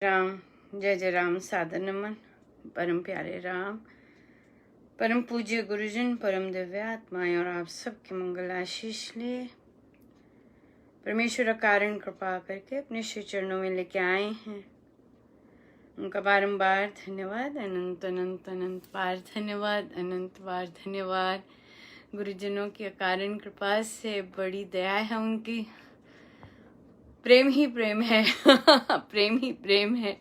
राम। जय जय राम। सादर नमन। परम प्यारे राम, परम पूज्य गुरुजन, परम दिव्य आत्माएं और आप सबके मंगल आशीष लिए परमेश्वर कारण कृपा करके अपने श्री चरणों में लेके आए हैं। उनका बारंबार धन्यवाद, अनंत अनंत अनंत बार धन्यवाद, अनंत बार धन्यवाद। गुरुजनों की अकारण कृपा से बड़ी दया है उनकी। प्रेम ही प्रेम है प्रेम ही प्रेम है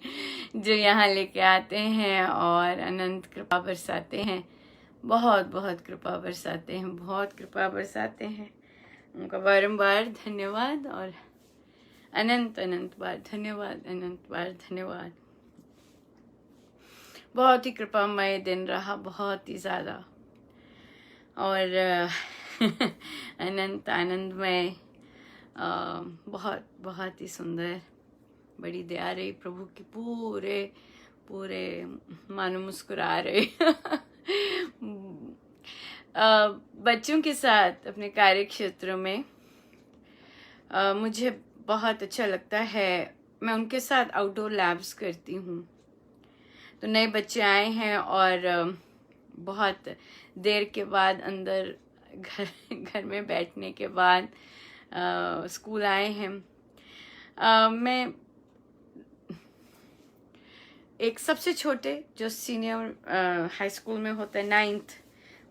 जो यहाँ लेके आते हैं और अनंत कृपा बरसाते हैं। बहुत बहुत कृपा बरसाते हैं, बहुत कृपा बरसाते हैं। उनका बारंबार धन्यवाद और अनंत अनंत बार धन्यवाद, अनंत बार धन्यवाद। बहुत ही कृपामय दिन रहा, बहुत ही ज़्यादा, और अनंत आनंदमय, बहुत बहुत ही सुंदर। बड़ी दया रही प्रभु की, पूरे पूरे मानो मुस्कुरा रहे बच्चों के साथ अपने कार्य क्षेत्र में मुझे बहुत अच्छा लगता है। मैं उनके साथ आउटडोर लैब्स करती हूँ। तो नए बच्चे आए हैं और बहुत देर के बाद अंदर घर में बैठने के बाद स्कूल आए हैं। मैं एक सबसे छोटे जो सीनियर हाई स्कूल में होता है, 9th,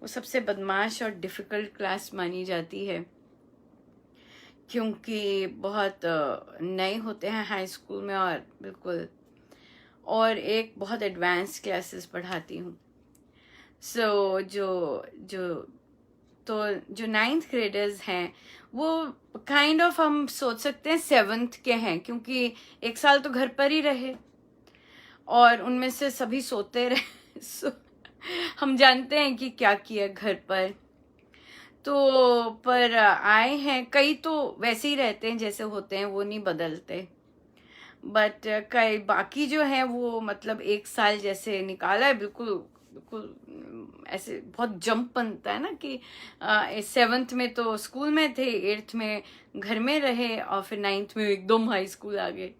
वो सबसे बदमाश और डिफ़िकल्ट क्लास मानी जाती है क्योंकि बहुत नए होते हैं हाई स्कूल में और बिल्कुल, और एक बहुत एडवांस क्लासेस पढ़ाती हूँ। सो जो 9th ग्रेडर्स हैं वो काइंड ऑफ हम सोच सकते हैं 7th के हैं, क्योंकि एक साल तो घर पर ही रहे और उनमें से सभी सोते रहे हम जानते हैं कि क्या किया घर पर। तो पर आए हैं, कई तो वैसे ही रहते हैं जैसे होते हैं, वो नहीं बदलते, बट कई बाकी जो हैं वो मतलब एक साल जैसे निकाला है, बिल्कुल बिल्कुल ऐसे बहुत जंप बनता है ना कि 7th में तो स्कूल में थे, 8th में घर में रहे और फिर 9th में एकदम हाई स्कूल आ गए।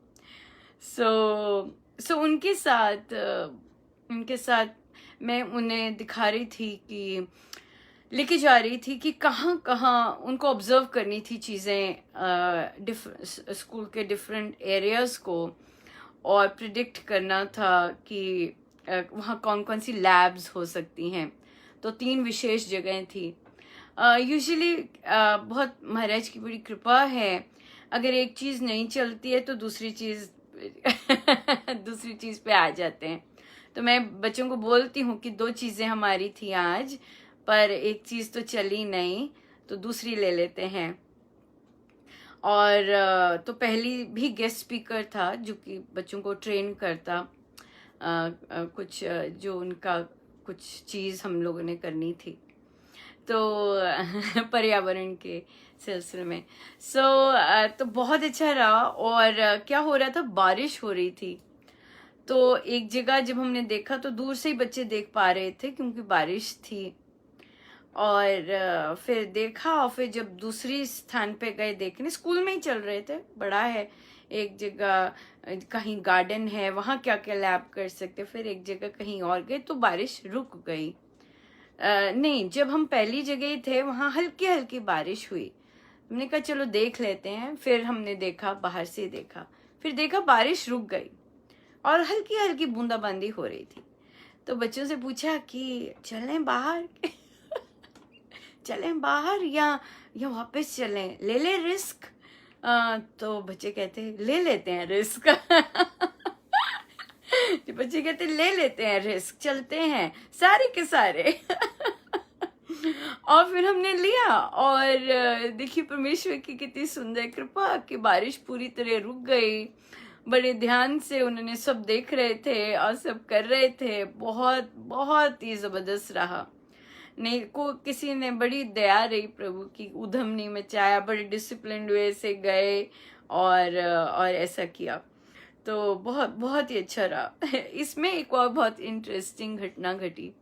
सो उनके साथ मैं उन्हें दिखा रही थी कि लेके जा रही थी कि कहाँ कहाँ उनको ऑब्जर्व करनी थी चीज़ें, स्कूल के डिफरेंट एरियाज़ को, और प्रिडिक्ट करना था कि वहाँ कौन कौन सी लैब्स हो सकती हैं। तो 3 विशेष जगहें थी। यूजुअली बहुत महाराज की बड़ी कृपा है, अगर एक चीज़ नहीं चलती है तो दूसरी चीज़ दूसरी चीज़ पे आ जाते हैं। तो मैं बच्चों को बोलती हूँ कि 2 चीज़ें हमारी थी आज, पर एक चीज़ तो चली नहीं तो दूसरी ले लेते हैं। और तो पहली भी गेस्ट स्पीकर था जो कि बच्चों को ट्रेन करता, कुछ जो उनका कुछ चीज़ हम लोगों ने करनी थी तो पर्यावरण के सिलसिले में। तो बहुत अच्छा रहा। और क्या हो रहा था, बारिश हो रही थी। तो एक जगह जब हमने देखा तो दूर से ही बच्चे देख पा रहे थे क्योंकि बारिश थी, और फिर देखा, और फिर जब दूसरी स्थान पे गए देखने, स्कूल में ही चल रहे थे, बड़ा है, एक जगह कहीं गार्डन है वहाँ क्या क्या लैब कर सकते, फिर एक जगह कहीं और गए तो बारिश रुक गई। नहीं, जब हम पहली जगह थे वहाँ हल्की हल्की बारिश हुई। हमने कहा चलो देख लेते हैं, फिर हमने देखा, बाहर से देखा, फिर देखा बारिश रुक गई और हल्की हल्की बूंदाबांदी हो रही थी। तो बच्चों से पूछा कि चलें बाहर चलें बाहर या वापस चलें, ले ले रिस्क। तो बच्चे कहते ले लेते हैं रिस्क तो बच्चे कहते ले लेते हैं रिस्क, चलते हैं सारे के सारे और फिर हमने लिया, और देखिए परमेश्वर की कितनी सुंदर कृपा कि बारिश पूरी तरह रुक गई। बड़े ध्यान से उन्होंने सब देख रहे थे और सब कर रहे थे। बहुत बहुत ही जबरदस्त रहा। नहीं को किसी ने बड़ी दया रही प्रभु की, उधम नहीं मचाया, बड़े डिसिप्लिन वे से गए और ऐसा किया। तो बहुत बहुत ही अच्छा रहा। इसमें एक और बहुत इंटरेस्टिंग घटना घटी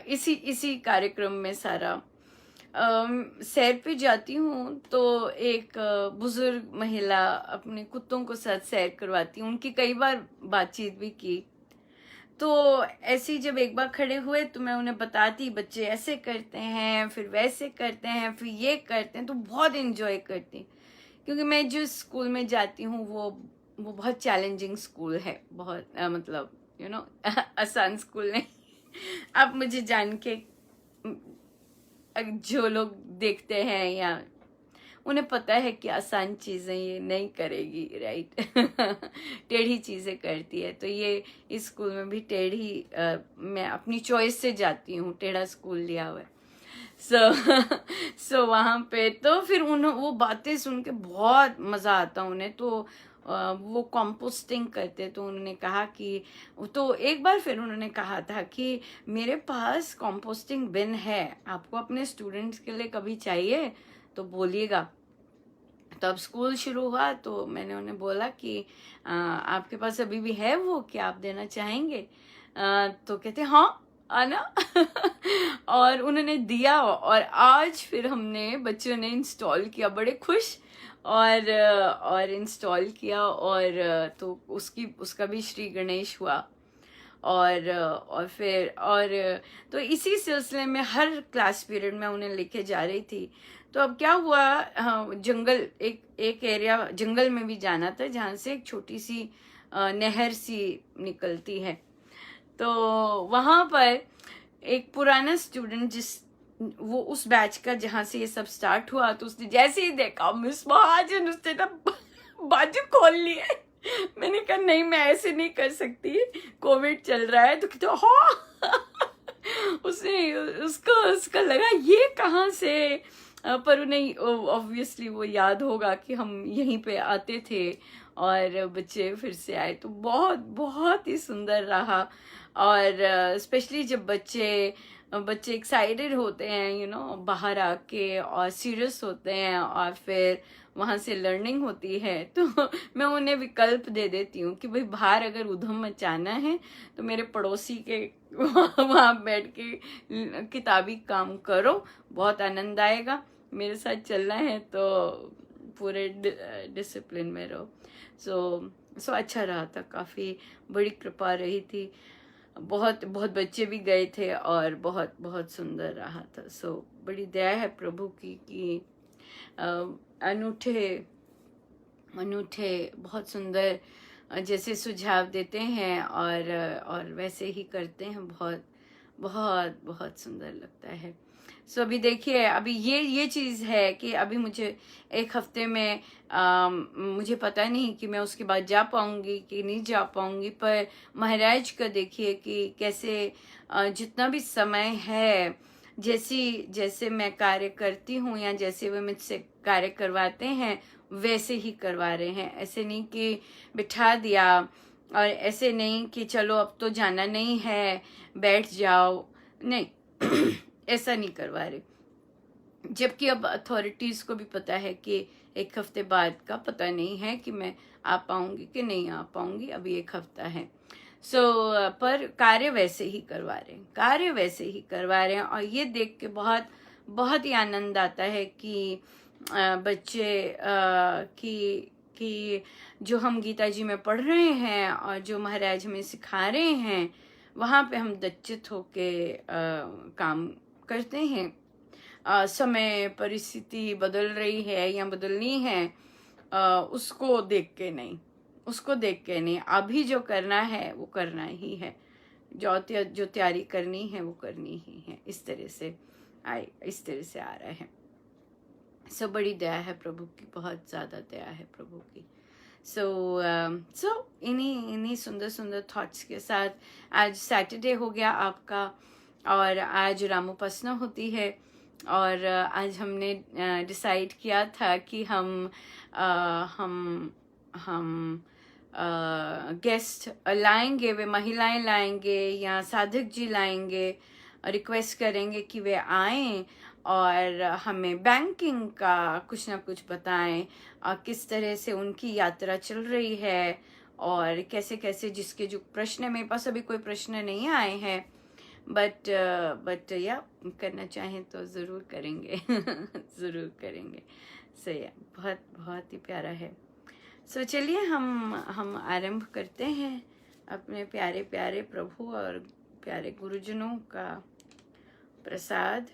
इसी कार्यक्रम में सारा। सैर पे जाती हूँ तो एक बुजुर्ग महिला अपने कुत्तों को साथ सैर करवाती हूँ, उनकी कई बार बातचीत भी की। तो ऐसे ही जब एक बार खड़े हुए तो मैं उन्हें बताती, बच्चे ऐसे करते हैं, फिर वैसे करते हैं, फिर ये करते हैं, तो बहुत इंजॉय करती। क्योंकि मैं जिस स्कूल में जाती हूँ वो बहुत चैलेंजिंग स्कूल है, बहुत मतलब आसान स्कूल नहीं। आप मुझे जान के जो लोग देखते हैं या उन्हें पता है कि आसान चीजें ये नहीं करेगी, राइट। टेढ़ी चीजें करती है, तो ये इस स्कूल में भी टेढ़ी मैं अपनी चॉइस से जाती हूँ, टेढ़ा स्कूल लिया हुआ है। सो वहाँ पे तो फिर वो बातें सुन के बहुत मजा आता उन्हें। तो वो कंपोस्टिंग करते, तो उन्होंने कहा कि तो एक बार फिर उन्होंने कहा था कि मेरे पास कंपोस्टिंग बिन है, आपको अपने स्टूडेंट्स के लिए कभी चाहिए तो बोलिएगा। तो अब स्कूल शुरू हुआ तो मैंने उन्हें बोला कि आपके पास अभी भी है वो, क्या आप देना चाहेंगे? तो कहते हाँ आना। और उन्होंने दिया, और आज फिर हमने बच्चों ने इंस्टॉल किया, बड़े खुश। और इंस्टॉल किया, और तो उसका भी श्री गणेश हुआ। और फिर तो इसी सिलसिले में हर क्लास पीरियड में उन्हें लेके जा रही थी। तो अब क्या हुआ, जंगल, एक एरिया जंगल में भी जाना था जहाँ से एक छोटी सी नहर सी निकलती है। तो वहां पर एक पुराना स्टूडेंट, वो उस बैच का जहाँ से ये सब स्टार्ट हुआ, तो उसने जैसे ही देखा मिस महाजन, उसने ना बाजू खोल लिए। मैंने कहा नहीं, मैं ऐसे नहीं कर सकती, कोविड चल रहा है। तो कहते हाँ। उसने उसका लगा ये कहाँ से, पर उन्हें ऑब्वियसली वो याद होगा कि हम यहीं पे आते थे और बच्चे फिर से आए। तो बहुत बहुत ही सुंदर रहा। और स्पेशली जब बच्चे एक्साइटेड होते हैं बाहर आके, और सीरियस होते हैं, और फिर वहां से लर्निंग होती है, तो मैं उन्हें विकल्प दे देती हूँ कि भाई बाहर अगर उधम मचाना है तो मेरे पड़ोसी के वहां बैठ के किताबी काम करो, बहुत आनंद आएगा। मेरे साथ चलना है तो पूरे डिसिप्लिन में रहो। सो अच्छा रहा था, काफी बड़ी कृपा रही थी। बहुत बहुत बच्चे भी गए थे और बहुत बहुत सुंदर रहा था। सो बड़ी दया है प्रभु की कि अनूठे अनूठे बहुत सुंदर जैसे सुझाव देते हैं और वैसे ही करते हैं। बहुत बहुत बहुत सुंदर लगता है। सो अभी देखिए, अभी ये चीज है कि अभी मुझे एक हफ्ते में मुझे पता नहीं कि मैं उसके बाद जा पाऊंगी कि नहीं जा पाऊंगी, पर महाराज का देखिए कि कैसे जितना भी समय है, जैसे मैं कार्य करती हूँ या जैसे वे मुझसे कार्य करवाते हैं वैसे ही करवा रहे हैं। ऐसे नहीं कि बिठा दिया, और ऐसे नहीं कि चलो अब तो जाना नहीं है बैठ जाओ, नहीं। ऐसा नहीं करवा रहे। जबकि अब अथॉरिटीज को भी पता है कि एक हफ्ते बाद का पता नहीं है कि मैं आ पाऊंगी कि नहीं आ पाऊंगी, अभी एक हफ्ता है। पर कार्य वैसे ही करवा रहे हैं। और ये देख के बहुत बहुत ही आनंद आता है कि बच्चे कि जो हम गीता जी में पढ़ रहे हैं और जो महाराज हमें सिखा रहे हैं, वहाँ पे हम दच्चित होके काम करते हैं। समय परिस्थिति बदल रही है या बदलनी है, उसको देख के नहीं, अभी जो करना है वो करना ही है, जो तैयारी करनी है वो करनी ही है। इस तरह से आ रहा है। सो बड़ी दया है प्रभु की, बहुत ज्यादा दया है प्रभु की। सो इन्हीं सुंदर सुंदर थॉट्स के साथ आज सैटरडे हो गया आपका, और आज रामोपासना होती है। और आज हमने डिसाइड किया था कि हम गेस्ट लाएंगे, वे महिलाएं लाएंगे या साधक जी लाएंगे, रिक्वेस्ट करेंगे कि वे आएं और हमें बैंकिंग का कुछ ना कुछ बताएं, किस तरह से उनकी यात्रा चल रही है, और कैसे कैसे जिसके जो प्रश्न, मेरे पास अभी कोई प्रश्न नहीं आए हैं, बट या करना चाहें तो ज़रूर करेंगे ज़रूर करेंगे। सही है, बहुत बहुत ही प्यारा है। सो चलिए हम आरंभ करते हैं अपने प्यारे प्यारे प्रभु और प्यारे गुरुजनों का प्रसाद।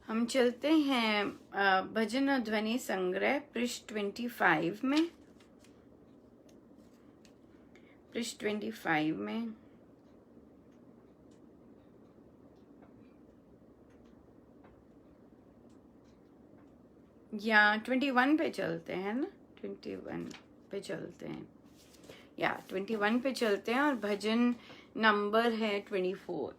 हम चलते हैं भजन और ध्वनि संग्रह पृष्ठ 25 में। पृष्ठ 25 में या 21 पे चलते हैं ना, 21 पे चलते हैं या 21 पे चलते हैं और भजन नंबर है 24।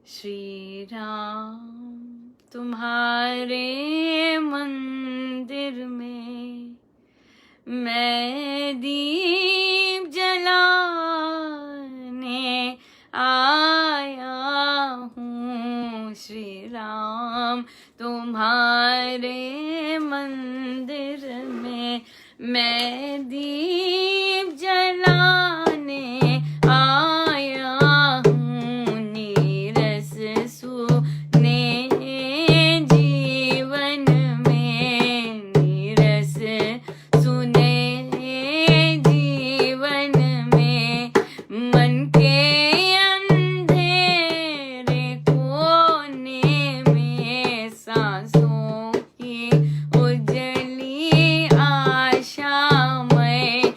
श्री राम तुम्हारे मंदिर में मैं दीप जलाने आया हूँ। श्री राम तुम्हारे मंदिर में मैं दीप जलाने आया हूँ। नीरस सुने जीवन में, नीरस सुने जीवन में, मन के अंधेरे कोने में सांसों की उजली आशा में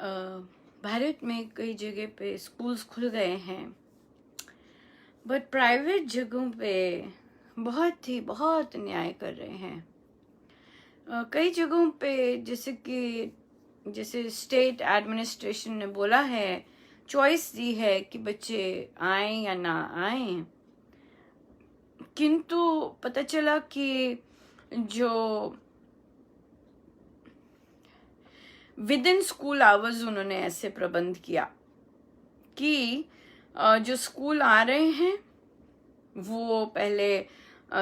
भारत में कई जगह पे स्कूल्स खुल गए हैं, बट प्राइवेट जगहों पे बहुत अन्याय कर रहे हैं। कई जगहों पे जैसे स्टेट एडमिनिस्ट्रेशन ने बोला है, चॉइस दी है कि बच्चे आए या ना आए, किंतु पता चला कि जो विद इन स्कूल आवर्स उन्होंने ऐसे प्रबंध किया कि जो स्कूल आ रहे हैं वो पहले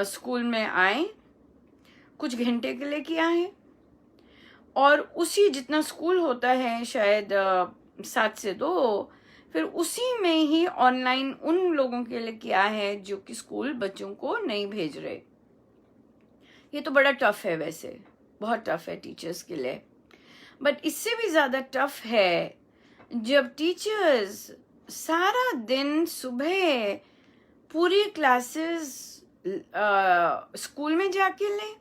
स्कूल में आए, कुछ घंटे के लिए किया है, और उसी जितना स्कूल होता है शायद 7 से 2, फिर उसी में ही ऑनलाइन उन लोगों के लिए किया है जो कि स्कूल बच्चों को नहीं भेज रहे। ये तो बड़ा टफ है, वैसे बहुत टफ है टीचर्स के लिए, बट इससे भी ज़्यादा टफ है जब टीचर्स सारा दिन सुबह पूरी क्लासेस स्कूल में जाके लें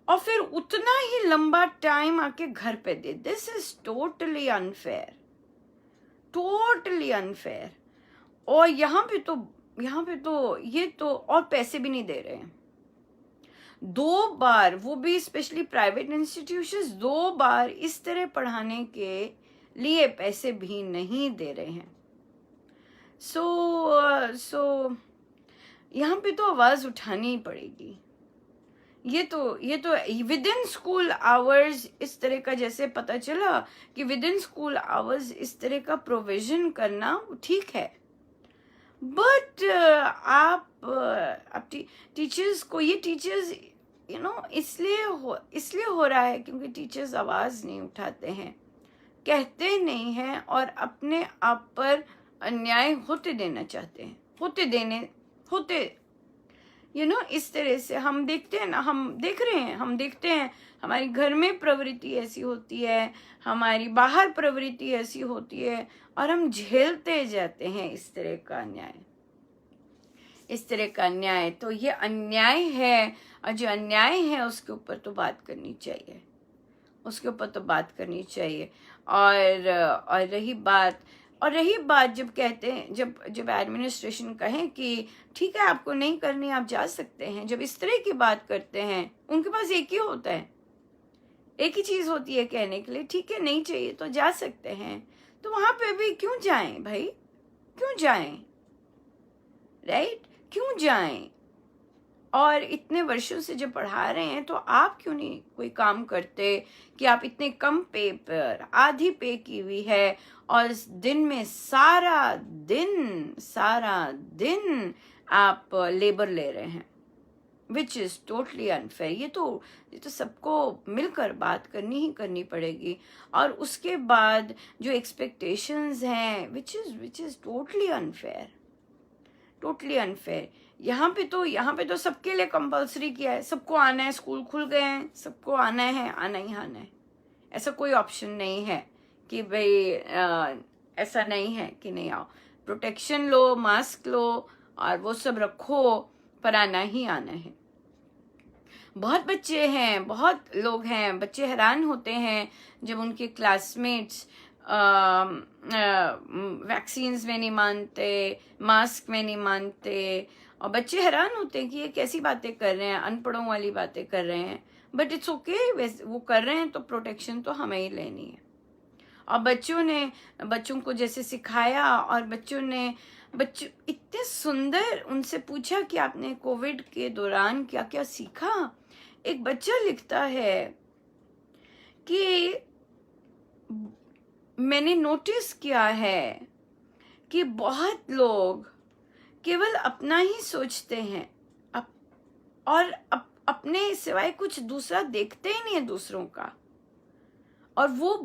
और फिर उतना ही लंबा टाइम आके घर पे दे। This is totally unfair, totally unfair. और यहाँ पे तो ये तो और पैसे भी नहीं दे रहे हैं। 2 बार, वो भी स्पेशली प्राइवेट इंस्टीट्यूशंस, 2 बार इस तरह पढ़ाने के लिए पैसे भी नहीं दे रहे हैं। सो यहाँ पे तो आवाज उठानी ही पड़ेगी। ये तो विद इन स्कूल आवर्स इस तरह का, जैसे पता चला कि विद इन स्कूल आवर्स इस तरह का प्रोविजन करना ठीक है, बट आप टीचर्स को, ये टीचर्स इसलिए हो रहा है क्योंकि टीचर्स आवाज नहीं उठाते हैं, कहते नहीं हैं और अपने आप पर अन्याय होते देना चाहते हैं, इस तरह से हम देखते हैं ना, हम देखते हैं हमारी घर में प्रवृत्ति ऐसी होती है, हमारी बाहर प्रवृत्ति ऐसी होती है, और हम झेलते जाते हैं इस तरह का अन्याय। तो ये अन्याय है, और जो अन्याय है उसके ऊपर तो बात करनी चाहिए, और रही बात जब कहते हैं, जब एडमिनिस्ट्रेशन कहें कि ठीक है आपको नहीं करनी आप जा सकते हैं, जब इस तरह की बात करते हैं, उनके पास एक ही होता है, एक ही चीज होती है कहने के लिए, ठीक है नहीं चाहिए तो जा सकते हैं। तो वहां पे भी क्यों जाएं भाई, क्यों जाएं, राइट, क्यों जाएं? और इतने वर्षों से जब पढ़ा रहे हैं तो आप क्यों नहीं कोई काम करते कि आप इतने कम पे पर आधी पे की हुई है, और इस दिन में सारा दिन आप लेबर ले रहे हैं, विच इज टोटली अनफेयर। ये तो सबको मिलकर बात करनी पड़ेगी। और उसके बाद जो एक्सपेक्टेशंस हैं, विच इज टोटली अनफेयर। यहाँ पे तो सबके लिए कंपलसरी किया है, सबको आना है, स्कूल खुल गए हैं, सबको आना है। ऐसा कोई ऑप्शन नहीं है कि भाई ऐसा नहीं है कि नहीं आओ, प्रोटेक्शन लो, मास्क लो और वो सब रखो, पर आना है। बहुत बच्चे हैं, बहुत लोग हैं, बच्चे हैरान होते हैं जब उनके क्लासमेट्स वैक्सीन्स में नहीं मानते, मास्क में नहीं मानते, और बच्चे हैरान होते हैं कि ये कैसी बातें कर रहे हैं, अनपढ़ों वाली बातें कर रहे हैं। बट इट्स ओके, वो कर रहे हैं तो प्रोटेक्शन तो हमें ही लेनी है। और बच्चों को जैसे सिखाया, और बच्चों इतने सुंदर, उनसे पूछा कि आपने कोविड के दौरान क्या क्या सीखा। एक बच्चा लिखता है कि मैंने नोटिस किया है कि बहुत लोग केवल अपना ही सोचते हैं, और अपने सिवाय कुछ दूसरा देखते ही नहीं है दूसरों का। और वो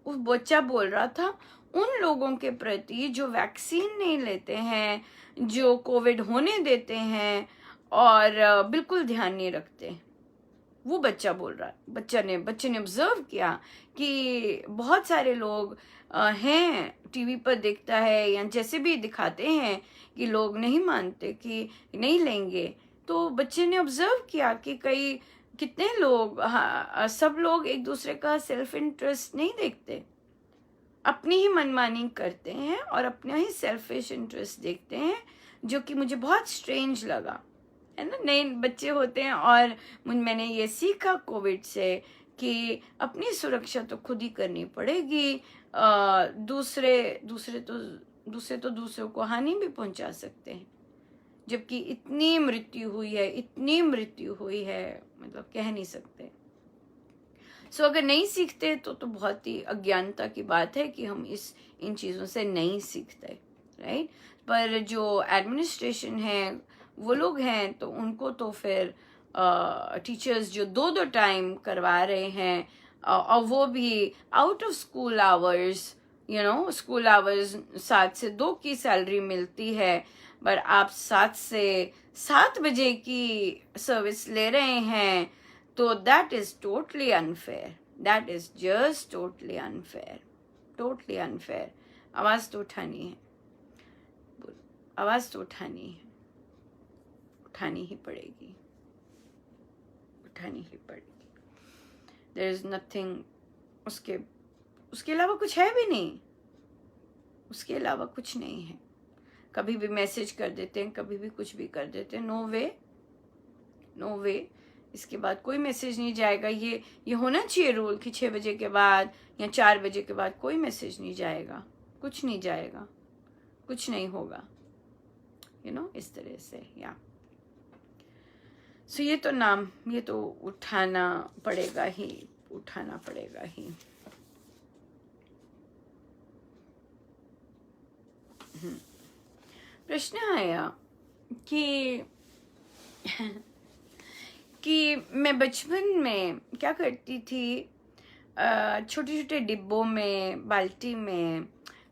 बच्चा बोल रहा था उन लोगों के प्रति जो वैक्सीन नहीं लेते हैं, जो कोविड होने देते हैं और बिल्कुल ध्यान नहीं रखते। वो बच्चा बोल रहा, बच्चे ने ऑब्जर्व किया कि बहुत सारे लोग हैं, टीवी पर देखता है या जैसे भी दिखाते हैं कि लोग नहीं मानते कि नहीं लेंगे। तो बच्चे ने ऑब्जर्व किया कि कई कितने लोग, हाँ, सब लोग एक दूसरे का सेल्फ इंटरेस्ट नहीं देखते, अपनी ही मनमानी करते हैं और अपना ही सेल्फिश इंटरेस्ट देखते हैं, जो कि मुझे बहुत स्ट्रेंज लगा, है ना। नए बच्चे होते हैं और मैंने ये सीखा कोविड से कि अपनी सुरक्षा तो खुद ही करनी पड़ेगी। दूसरे तो दूसरों को हानि भी पहुंचा सकते हैं, जबकि इतनी मृत्यु हुई है, मतलब कह नहीं सकते। सो अगर नहीं सीखते तो बहुत ही अज्ञानता की बात है कि हम इन चीज़ों से नहीं सीखते, राइट। पर जो एडमिनिस्ट्रेशन है वो लोग हैं, तो उनको तो फिर टीचर्स जो दो टाइम करवा रहे हैं, और वो भी out of school hours, school hours 7 से 2 की सैलरी मिलती है, पर आप 7 से 7 बजे की सर्विस ले रहे हैं, तो that is totally unfair, that is just totally unfair, totally unfair. आवाज तो उठानी है, आवाज तो उठानी है, उठानी ही पड़ेगी, उठानी ही पड़ेगी। देयर इज नथिंग, उसके अलावा कुछ है भी नहीं, उसके अलावा कुछ नहीं है। कभी भी मैसेज कर देते हैं, कभी भी कुछ भी कर देते हैं, नो वे, नो वे। इसके बाद कोई मैसेज नहीं जाएगा। ये होना चाहिए रूल कि 6 बजे के बाद या 4 बजे के बाद कोई मैसेज नहीं जाएगा, कुछ नहीं जाएगा, कुछ नहीं होगा, इस तरह से। या सो ये तो उठाना पड़ेगा ही, उठाना पड़ेगा ही। प्रश्न आया कि मैं बचपन में क्या करती थी, छोटे छोटे डिब्बों में, बाल्टी में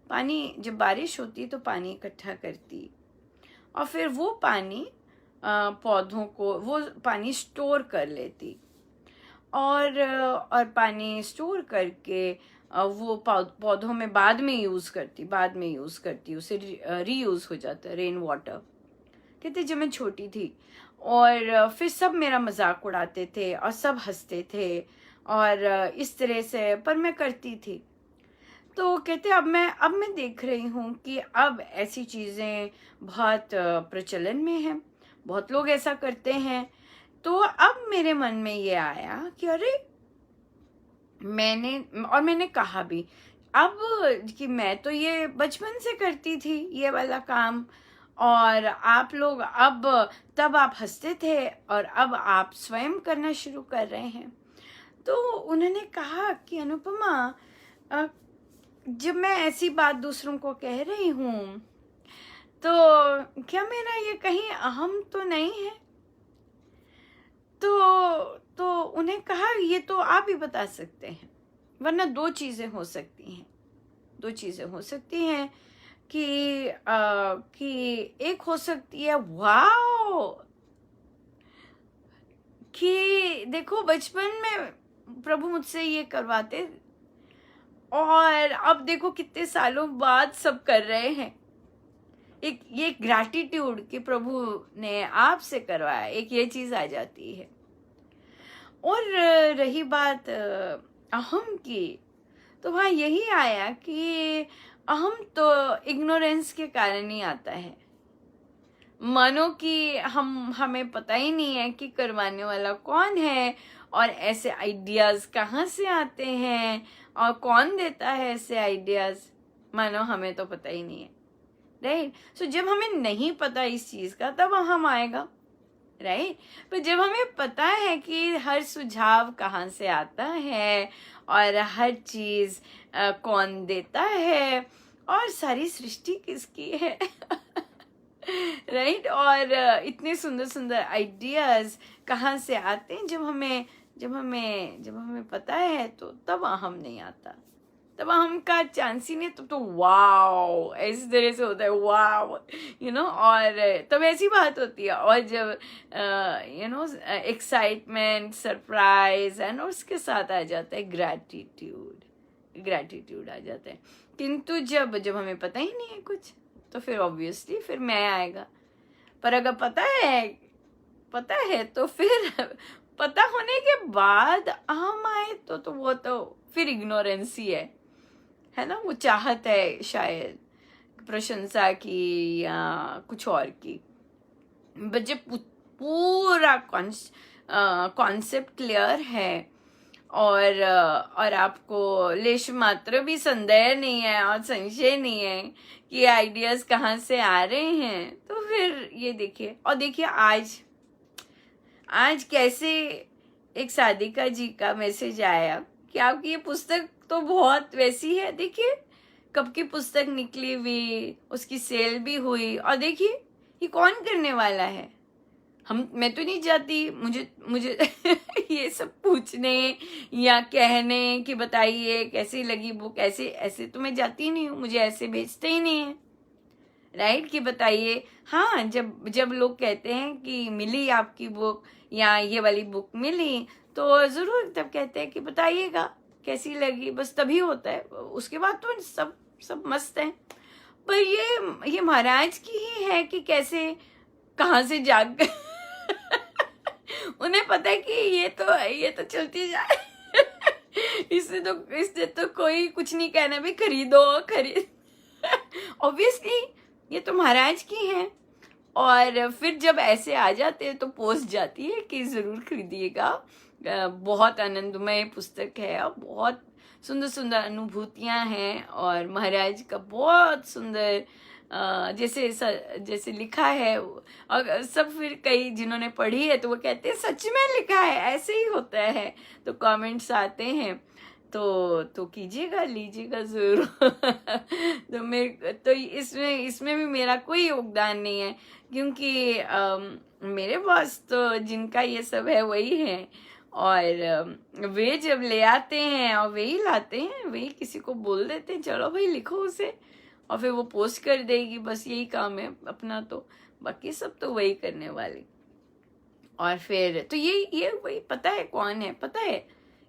पानी, जब बारिश होती तो पानी इकट्ठा करती, और फिर वो पानी पौधों को, वो पानी स्टोर कर लेती, और पानी स्टोर करके वो पौधों में बाद में यूज करती, उसे रीयूज हो जाता है, रेन वाटर। कहते जब मैं छोटी थी, और फिर सब मेरा मजाक उड़ाते थे और सब हंसते थे, और इस तरह से, पर मैं करती थी। तो कहते अब मैं देख रही हूँ कि अब ऐसी चीजें बहुत प्रचलन में हैं, बहुत लोग ऐसा करते हैं। तो अब मेरे मन में ये आया कि अरे, मैंने कहा भी अब कि मैं तो ये बचपन से करती थी ये वाला काम, और आप लोग तब आप हंसते थे और अब आप स्वयं करना शुरू कर रहे हैं। तो उन्होंने कहा कि अनुपमा, जब मैं ऐसी बात दूसरों को कह रही हूँ, तो क्या मेरा ये कहीं अहम तो नहीं है? तो उन्हें कहा ये तो आप ही बता सकते हैं, वरना दो चीजें हो सकती हैं कि एक हो सकती है, वाओ, कि देखो बचपन में प्रभु मुझसे ये करवाते और अब देखो कितने सालों बाद सब कर रहे हैं। ये ग्रैटिट्यूड कि प्रभु ने आपसे करवाया, एक ये चीज आ जाती है। और रही बात अहम की, तो वहाँ यही आया कि अहम तो इग्नोरेंस के कारण ही आता है। मानो कि हमें पता ही नहीं है कि करवाने वाला कौन है, और ऐसे आइडियाज कहाँ से आते हैं, और कौन देता है ऐसे आइडियाज, मानो हमें तो पता ही नहीं है, राइट। सो जब हमें नहीं पता इस चीज का, तब हम आएगा, राइट। पर जब हमें पता है कि हर सुझाव कहाँ से आता है, और हर चीज कौन देता है, और सारी सृष्टि किसकी है राइट और इतने सुंदर सुंदर आइडियाज कहाँ से आते हैं, जब हमें पता है, तो तब अहम नहीं आता, तब अहम का चांस ही नहीं। तो वाओ, इस तरह से होता है, वाओ, और तब ऐसी बात होती है। और जब एक्साइटमेंट, सरप्राइज, एंड उसके साथ आ जाता है ग्रैटिट्यूड आ जाता है। किंतु जब हमें पता ही नहीं है कुछ, तो फिर ऑब्वियसली फिर मैं आएगा। पर अगर पता है तो फिर पता होने के बाद हम आए तो वो तो फिर इग्नोरेंस ही है ना। वो चाहत है शायद प्रशंसा की या कुछ और की। बट जब पूरा कॉन्सेप्ट क्लियर है और आपको लेश मात्र भी संदेह नहीं है और संशय नहीं है कि आइडियाज कहाँ से आ रहे हैं, तो फिर ये देखिए। और देखिए आज कैसे एक साधिका जी का मैसेज आया कि आपकी ये पुस्तक तो बहुत वैसी है, देखिए कब की पुस्तक निकली हुई, उसकी सेल भी हुई, और देखिए ये कौन करने वाला है। मैं तो नहीं जाती, मुझे ये सब पूछने या कहने कि बताइए कैसी लगी बुक, ऐसे तो मैं जाती नहीं हूँ, मुझे ऐसे भेजते ही नहीं है, राइट, कि बताइए। हाँ, जब लोग कहते हैं कि मिली आपकी बुक या ये वाली बुक मिली, तो जरूर तब कहते हैं कि बताइएगा कैसी लगी, बस तभी होता है। उसके बाद तो सब मस्त है। पर ये महाराज की ही है कि कैसे कहाँ से जाग उन्हें पता है कि ये तो चलती जाए इससे तो कोई कुछ नहीं कहना, भी खरीद ऑब्वियसली ये तो महाराज की है। और फिर जब ऐसे आ जाते हैं तो पोस्ट जाती है कि जरूर खरीदिएगा, बहुत आनंदमय पुस्तक है और बहुत सुंदर सुंदर अनुभूतियां हैं, और महाराज का बहुत सुंदर जैसे लिखा है। और सब फिर कई जिन्होंने पढ़ी है तो वो कहते हैं सच में लिखा है, ऐसे ही होता है, तो कमेंट्स आते हैं। तो कीजिएगा, लीजिएगा जरूर तो इसमें भी मेरा कोई योगदान नहीं है, क्योंकि मेरे पास तो जिनका ये सब है वही है, और वे जब ले आते हैं और वही लाते हैं, वही किसी को बोल देते हैं चलो भाई लिखो उसे, और फिर वो पोस्ट कर देगी, बस यही काम है अपना। तो बाकी सब तो वही करने वाले। और फिर तो ये वही, पता है कौन है, पता है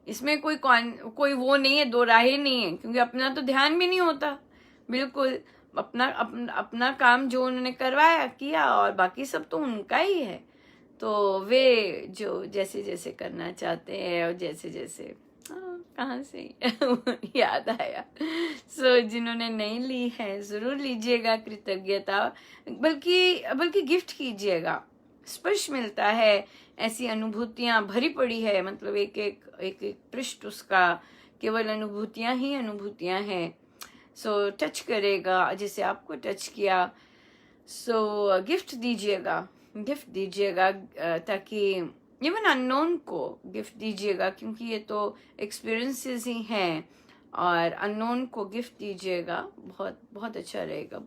इसमें कोई वो नहीं है, दो राहें नहीं है, क्योंकि अपना तो ध्यान भी नहीं होता बिल्कुल। अपना काम जो उन्होंने करवाया किया, और बाकी सब तो उनका ही है। तो वे जो जैसे जैसे करना चाहते हैं, और जैसे कहाँ से याद आया। जिन्होंने नहीं ली है जरूर लीजिएगा, कृतज्ञता बल्कि गिफ्ट कीजिएगा, स्पर्श मिलता है, ऐसी अनुभूतियां भरी पड़ी है, मतलब एक पृष्ठ उसका केवल अनुभूतियां ही अनुभूतियां हैं। टच करेगा जैसे आपको टच किया। गिफ्ट दीजिएगा ताकि इवन अननोन को गिफ्ट दीजिएगा, क्योंकि ये तो एक्सपीरियंसेस ही हैं, और अननोन को गिफ्ट दीजिएगा, बहुत बहुत अच्छा रहेगा।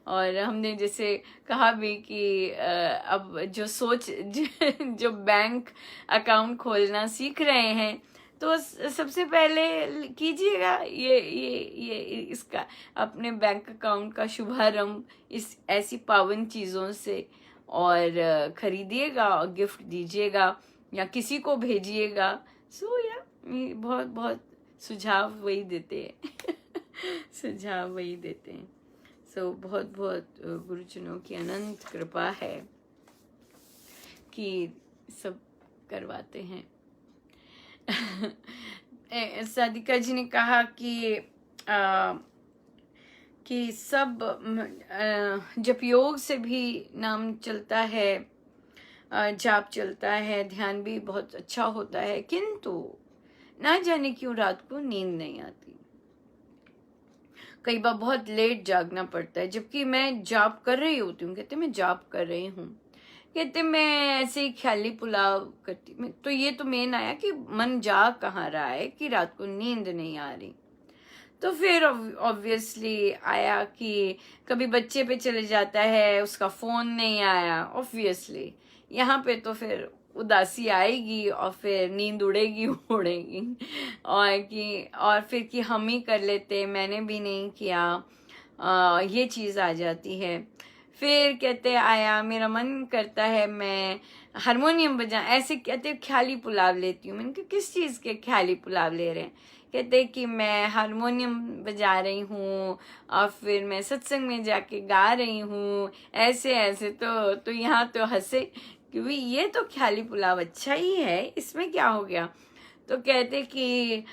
और हमने जैसे कहा भी कि अब जो बैंक अकाउंट खोलना सीख रहे हैं, तो सबसे पहले कीजिएगा ये इसका अपने बैंक अकाउंट का शुभारंभ इस ऐसी पावन चीज़ों से, और खरीदिएगा और गिफ्ट दीजिएगा या किसी को भेजिएगा। बहुत बहुत सुझाव वही देते हैं सुझाव वही देते हैं। बहुत बहुत गुरुजनों की अनंत कृपा है कि सब करवाते हैं साधिका जी ने कहा कि सब जप योग से भी नाम चलता है, जाप चलता है, ध्यान भी बहुत अच्छा होता है, किंतु ना जाने क्यों रात को नींद नहीं आती। कई बार बहुत लेट जागना पड़ता है, जबकि मैं जाप कर रही होती हूँ। कहते मैं जाप कर रही हूँ, कहते मैं ऐसे ही ख्याली पुलाव करती। तो ये तो मेन आया कि मन जाग कहाँ रहा है कि रात को नींद नहीं आ रही। तो फिर ऑब्वियसली आया कि कभी बच्चे पे चले जाता है, उसका फोन नहीं आया, ऑब्वियसली यहाँ पे तो फिर उदासी आएगी और फिर नींद उड़ेगी और फिर कि हम ही कर लेते, मैंने भी नहीं किया, ये चीज़ आ जाती है। फिर कहते आया मेरा मन करता है मैं हारमोनियम बजा, ऐसे कहते ख्याली पुलाव लेती हूँ। मैंने कहा किस चीज़ के ख्याली पुलाव ले रहे हैं? कहते कि मैं हारमोनियम बजा रही हूँ और फिर मैं सत्संग में जाके गा रही हूँ, ऐसे ऐसे। तो यहाँ तो हंसे कि भाई ये तो ख्याली पुलाव अच्छा ही है, इसमें क्या हो गया। तो कहते कि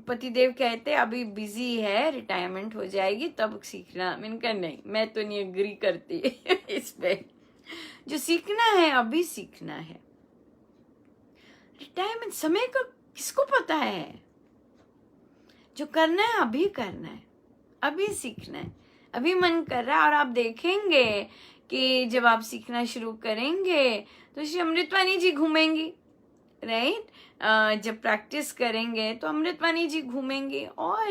पतिदेव कहते अभी बिजी है, रिटायरमेंट हो जाएगी तब सीखना। मैंने कहा नहीं, मैं तो नहीं एग्री करती इस पे। जो सीखना है अभी सीखना है। रिटायरमेंट समय का किसको पता है। जो करना है अभी करना है, अभी सीखना है, अभी मन कर रहा है। और आप देखेंगे कि जब आप सीखना शुरू करेंगे तो श्री अमृतवाणी जी घूमेंगी, राइट। जब प्रैक्टिस करेंगे तो अमृतवाणी जी घूमेंगी, और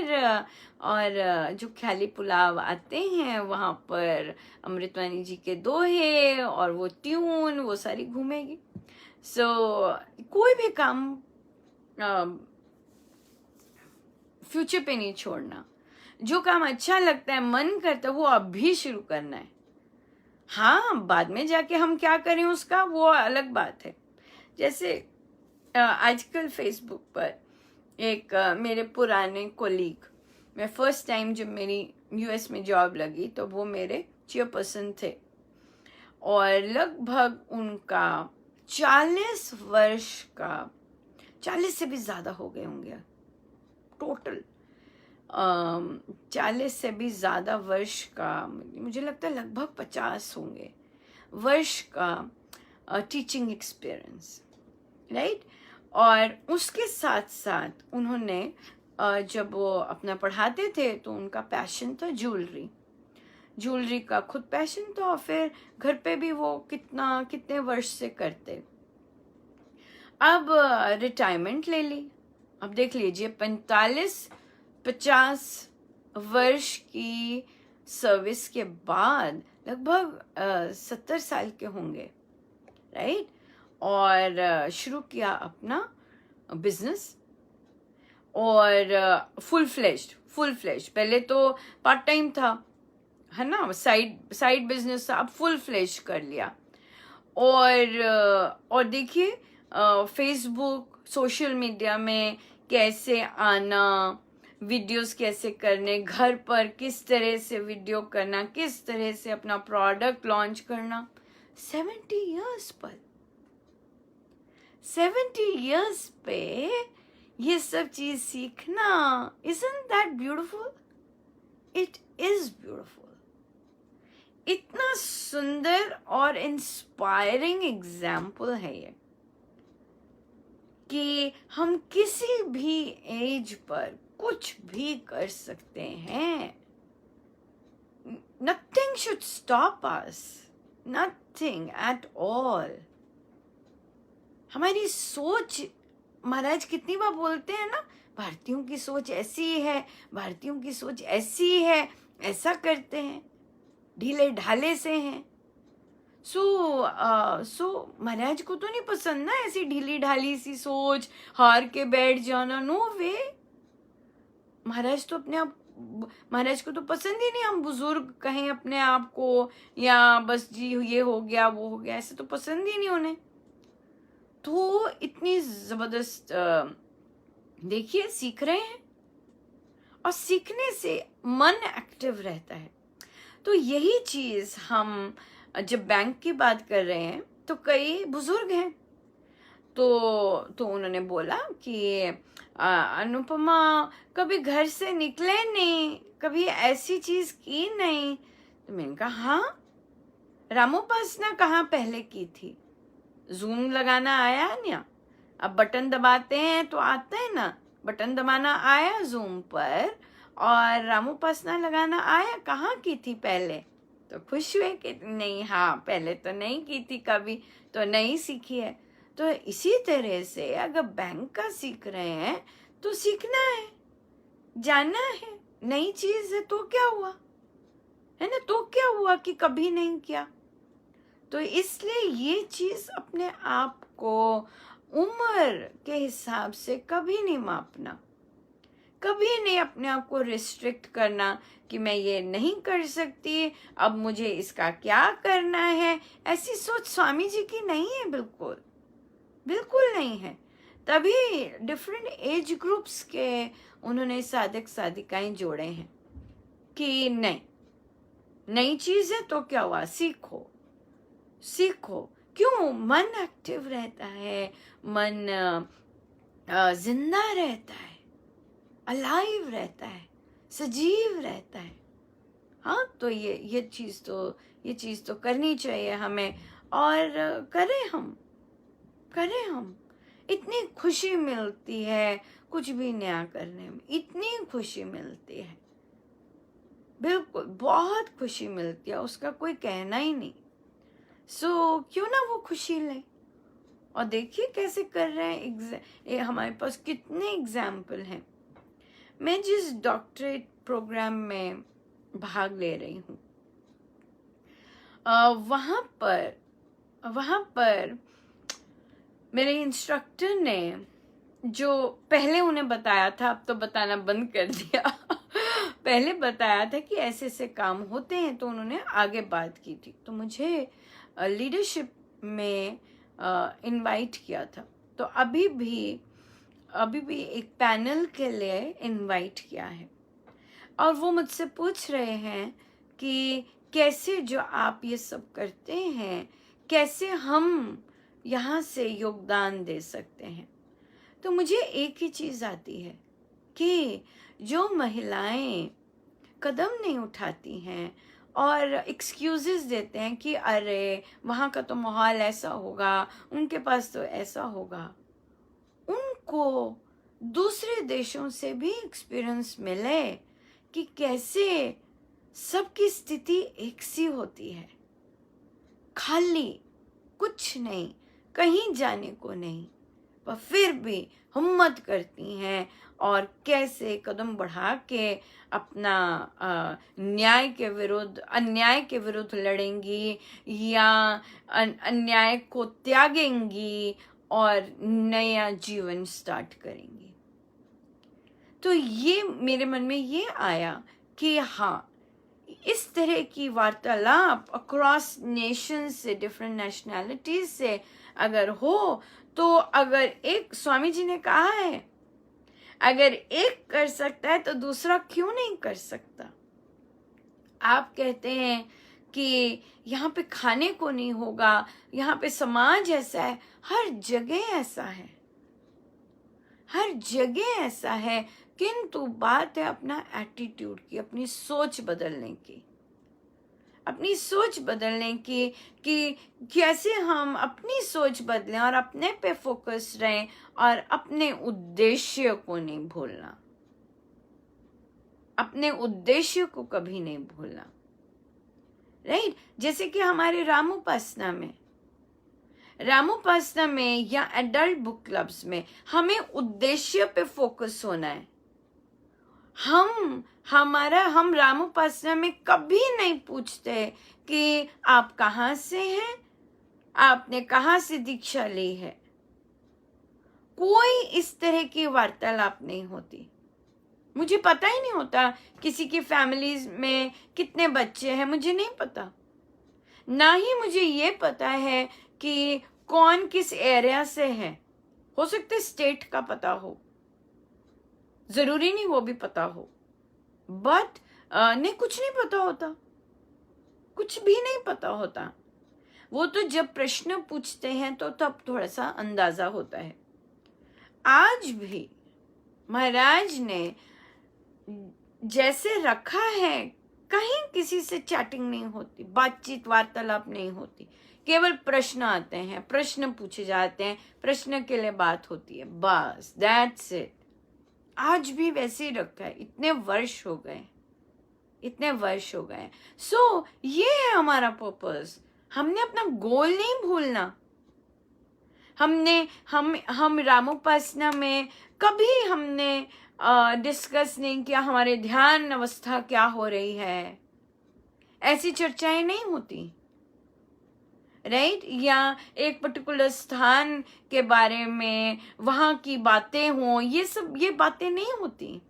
जो ख्याली पुलाव आते हैं वहां पर अमृतवाणी जी के दोहे और वो ट्यून वो सारी घूमेगी। सो कोई भी काम फ्यूचर पे नहीं छोड़ना। जो काम अच्छा लगता है, मन करता है, वो अभी शुरू करना है। हाँ, बाद में जाके हम क्या करें उसका वो अलग बात है। जैसे आजकल फेसबुक पर एक मेरे पुराने कोलीग, मैं फर्स्ट टाइम जब मेरी यूएस में जॉब लगी तो वो मेरे चेयरपर्सन थे, और लगभग उनका 40 वर्ष का, 40 से भी ज्यादा हो गए होंगे टोटल, 40 से भी ज्यादा वर्ष का, मुझे लगता है लगभग 50 होंगे वर्ष का टीचिंग एक्सपीरियंस, राइट। और उसके साथ साथ उन्होंने जब वो अपना पढ़ाते थे तो उनका पैशन था ज्वेलरी का खुद पैशन था, और फिर घर पे भी वो कितने वर्ष से करते। अब रिटायरमेंट ले ली। अब देख लीजिए 50 वर्ष की सर्विस के बाद लगभग 70 साल के होंगे, राइट। और शुरू किया अपना बिजनेस, और फुल फ्लेश्ड। पहले तो पार्ट टाइम था, है ना, साइड बिजनेस था, अब फुल फ्लेश कर लिया। और देखिए फेसबुक सोशल मीडिया में कैसे आना, वीडियोस कैसे करने, घर पर किस तरह से वीडियो करना, किस तरह से अपना प्रोडक्ट लॉन्च करना। 70 इयर्स पर, 70 इयर्स पे ये सब चीज सीखना, isn't that beautiful? It is beautiful. इतना सुंदर और इंस्पायरिंग एग्जाम्पल है ये कि हम किसी भी एज पर कुछ भी कर सकते हैं। Nothing should stop us. Nothing at all. हमारी सोच, महाराज कितनी बार बोलते हैं ना, भारतीयों की सोच ऐसी है, भारतीयों की सोच ऐसी है, ऐसा करते हैं, ढीले ढाले से हैं। सो महाराज को तो नहीं पसंद ना ऐसी ढीली ढाली सी सोच, हार के बैठ जाना, नो वे। महाराज तो महाराज को तो पसंद ही नहीं हम बुजुर्ग कहें अपने आप को, या बस जी ये हो गया वो हो गया, ऐसे तो पसंद ही नहीं उन्हें। तो इतनी जबरदस्त देखिए सीख रहे हैं, और सीखने से मन एक्टिव रहता है। तो यही चीज हम जब बैंक की बात कर रहे हैं तो कई बुजुर्ग हैं, तो उन्होंने बोला कि अनुपमा कभी घर से निकले नहीं, कभी ऐसी चीज की नहीं। तो मैंने कहा हाँ, रामोपासना कहाँ पहले की थी, जूम लगाना आया ना, अब बटन दबाते हैं तो आता है ना, बटन दबाना आया जूम पर, और रामोपासना लगाना आया, कहाँ की थी पहले। तो खुश हुए कि नहीं, हाँ पहले तो नहीं की थी, कभी तो नहीं सीखी है। तो इसी तरह से अगर बैंक का सीख रहे हैं तो सीखना है, जानना है, नई चीज है तो क्या हुआ, है ना, तो क्या हुआ कि कभी नहीं किया। तो इसलिए ये चीज अपने आप को उम्र के हिसाब से कभी नहीं मापना, कभी नहीं अपने आप को रिस्ट्रिक्ट करना कि मैं ये नहीं कर सकती, अब मुझे इसका क्या करना है। ऐसी सोच स्वामी जी की नहीं है, बिल्कुल नहीं है। तभी डिफरेंट एज ग्रुप्स के उन्होंने साधक साधिकाएं जोड़े हैं कि नहीं, नई चीज है तो क्या हुआ, सीखो, सीखो। क्यों? मन एक्टिव रहता है, मन जिंदा रहता है, अलाइव रहता है, सजीव रहता है। हाँ, तो ये चीज़ तो करनी चाहिए हमें, और करें हम। इतनी खुशी मिलती है कुछ भी नया करने में, इतनी खुशी मिलती है, बिल्कुल बहुत खुशी मिलती है, उसका कोई कहना ही नहीं। सो क्यों ना वो खुशी लें। और देखिए कैसे कर रहे हैं, हमारे पास कितने एग्जाम्पल हैं। मैं जिस डॉक्टरेट प्रोग्राम में भाग ले रही हूँ, वहाँ पर मेरे इंस्ट्रक्टर ने जो पहले उन्हें बताया था, अब तो बताना बंद कर दिया पहले बताया था कि ऐसे ऐसे काम होते हैं, तो उन्होंने आगे बात की थी। तो मुझे लीडरशिप में इनवाइट किया था। तो अभी भी एक पैनल के लिए इनवाइट किया है, और वो मुझसे पूछ रहे हैं कि कैसे जो आप ये सब करते हैं, कैसे हम यहाँ से योगदान दे सकते हैं। तो मुझे एक ही चीज़ आती है कि जो महिलाएं कदम नहीं उठाती हैं और एक्सक्यूजेस देते हैं कि अरे वहाँ का तो माहौल ऐसा होगा, उनके पास तो ऐसा होगा, उनको दूसरे देशों से भी एक्सपीरियंस मिले कि कैसे सबकी स्थिति एक सी होती है, खाली कुछ नहीं, कहीं जाने को नहीं, पर फिर भी हिम्मत करती हैं और कैसे कदम बढ़ा के अपना अन्याय के विरुद्ध लड़ेंगी, या अन्याय को त्यागेंगी और नया जीवन स्टार्ट करेंगी। तो ये मेरे मन में ये आया कि हाँ, इस तरह की वार्तालाप अक्रॉस नेशंस से, डिफरेंट नेशनैलिटीज से अगर हो, तो अगर एक, स्वामी जी ने कहा है, अगर एक कर सकता है तो दूसरा क्यों नहीं कर सकता। आप कहते हैं कि यहाँ पे खाने को नहीं होगा, यहाँ पे समाज ऐसा है, हर जगह ऐसा है, हर जगह ऐसा है, किंतु बात है अपना एटीट्यूड की, अपनी सोच बदलने की, अपनी सोच बदलने की, कि कैसे हम अपनी सोच बदलें और अपने पे फोकस रहें और अपने उद्देश्य को नहीं भूलना, अपने उद्देश्य को कभी नहीं भूलना। राइट? जैसे कि हमारे रामोपासना में या एडल्ट बुक क्लब्स में हमें उद्देश्य पे फोकस होना है। हम रामोपासना में कभी नहीं पूछते कि आप कहाँ से हैं, आपने कहाँ से दीक्षा ली है। कोई इस तरह की वार्तालाप नहीं होती। मुझे पता ही नहीं होता किसी की फैमिलीज में कितने बच्चे हैं, मुझे नहीं पता। ना ही मुझे ये पता है कि कौन किस एरिया से है। हो सकता है स्टेट का पता हो, जरूरी नहीं वो भी पता हो, बट नहीं, कुछ नहीं पता होता, कुछ भी नहीं पता होता। वो तो जब प्रश्न पूछते हैं तो तब थोड़ा सा अंदाजा होता है। आज भी महाराज ने जैसे रखा है, कहीं किसी से चैटिंग नहीं होती, बातचीत वार्तालाप नहीं होती, केवल प्रश्न आते हैं, प्रश्न पूछे जाते हैं, प्रश्न के लिए बात होती है, बस दैट्स इट। आज भी वैसे ही रखा है, इतने वर्ष हो गए। सो ये है हमारा पर्पस। हमने अपना गोल नहीं भूलना। हम रामोपासना में कभी हमने डिस्कस नहीं किया हमारे ध्यान अवस्था क्या हो रही है, ऐसी चर्चाएं नहीं होती। राइट? या एक पर्टिकुलर स्थान के बारे में वहां की बातें हों, ये बातें नहीं होती।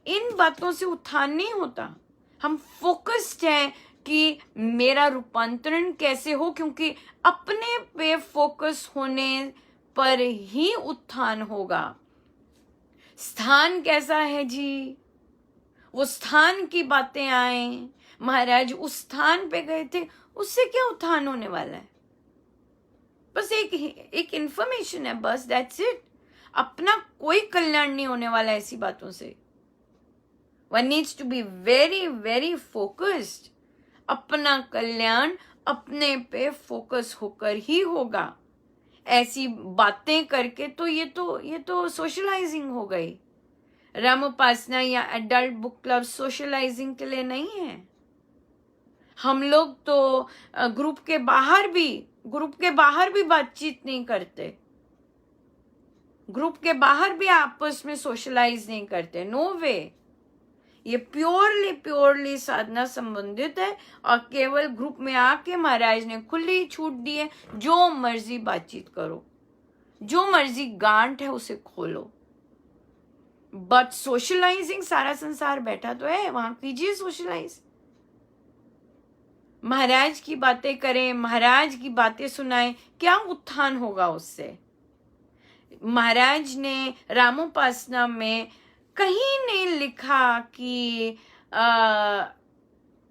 इन बातों से उत्थान नहीं होता। हम फोकस्ड हैं कि मेरा रूपांतरण कैसे हो, क्योंकि अपने पे फोकस होने पर ही उत्थान होगा। स्थान कैसा है जी, वो स्थान की बातें आए, महाराज उस स्थान पे गए थे, उससे क्या उत्थान होने वाला है? बस एक इंफॉर्मेशन है, बस, दैट्स इट। अपना कोई कल्याण नहीं होने वाला ऐसी बातों से। One needs to be very very focused. अपना कल्याण अपने पे फोकस होकर ही होगा। ऐसी बातें करके तो ये तो सोशलाइजिंग हो गई। राम उपासना या एडल्ट बुक क्लब सोशलाइजिंग के लिए नहीं है। हम लोग तो ग्रुप के बाहर भी बातचीत नहीं करते। ग्रुप के बाहर भी आपस में सोशलाइज नहीं करते। नो वे। ये प्योरली साधना संबंधित है और केवल ग्रुप में आके महाराज ने खुली छूट दी है, जो मर्जी बातचीत करो, जो मर्जी गांठ है उसे खोलो। बट सोशलाइजिंग, सारा संसार बैठा तो है, वहां कीजिए सोशलाइज। महाराज की बातें करें, महाराज की बातें सुनाएं, क्या उत्थान होगा उससे? महाराज ने रामोपासना में कहीं नहीं लिखा कि